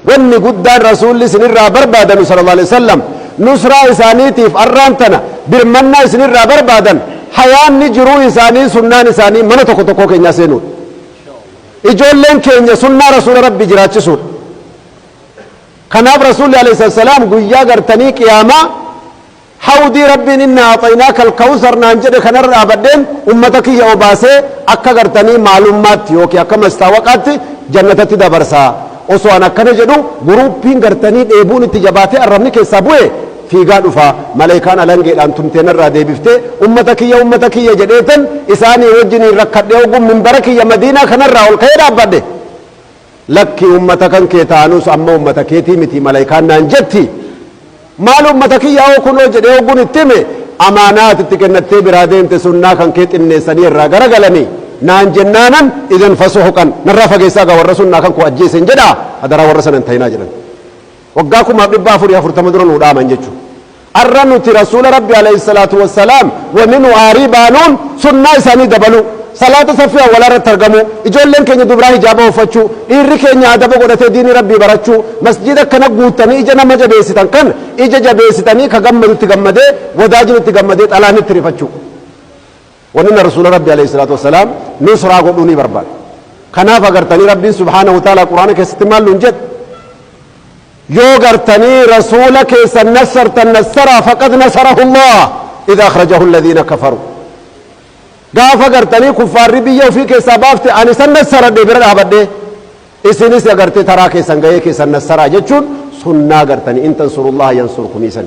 واني قدان رسول سنرى بربادا صلى الله عليه وسلم نصرى إسانيتي في أرانتنا برمنا سنرى بربادا حيان نجرو إساني سنان إساني من تكو كينيا سينون إجولين كينيا سنة رسول ربي جراتشسون خناب رسول عليه السلام قويا قرتني قياما حودي ربي إنا أعطيناك الكوثر نانجد خنر أبدين أمتك يا أباسي أكا قرتني معلومات يوكي أكا مستوقات جنة تدبرسا osoo an akkana jedhu guruupiin gartanii dheebuun itti jabaatee arrabni keessaa bu'e fiigaa dhufa malaayikaan alangeedhaan tumteenarraa deebiftee ummata kiyya jedheetan isaanii wajjiniin rakkadhee ogum minbara kiyya madiinaa kanarraa ol ka'ee dhaabbadhe lakki ummata kan kee taanus amma ummata keetii miti malaayikaan naan jetti maal ummata kiyya oo kunoo jedhee ogun itti hime amaanaat itti kennattee biraa deemte sunnaa kan kee xinneessanii irraa garagalanii naan jennaanan idan fasuhuqan narraa fageessaa gaa warra sunnaa kan ku ajjeesen jedhaa hadaraa warra sanan ta'inaa jedhan waggaa kumaaf 440 dura nuu dhaaman jechuu arra nuti rasuula rabbi alayhi salaatu wassalaam wa minu aarii baanuun sunnaa isaanii dabalu salaata saffii awwalaa irratti argamu ijoolleen keenya dubraa hijaaba uffachuu dhiirri keenya adaba godhatee diinii rabbii barachuu masjida kana guutanii ija nama jabeessitan kan ija jabeessitanii ka gammadutti gammadee wadaajinitti gammadee xalaanitti rifachuu ونن رسول ربي عليه الصلاة والسلام نصرى قلوني بربان كناف قرتني ربي سبحانه وتعالى قرآن كاستمال لنجد يو قرتني رسولك سنسر تنسر فقد نصره الله إذا أخرجه الذين كفروا قاف قرتني كفار ربي وفيك سبافت أني سنسر دبر أبدا إسنس قرتي تراك سنغيك سنسر جتشون سنة قرتني إن تنصر الله ينصركم إسن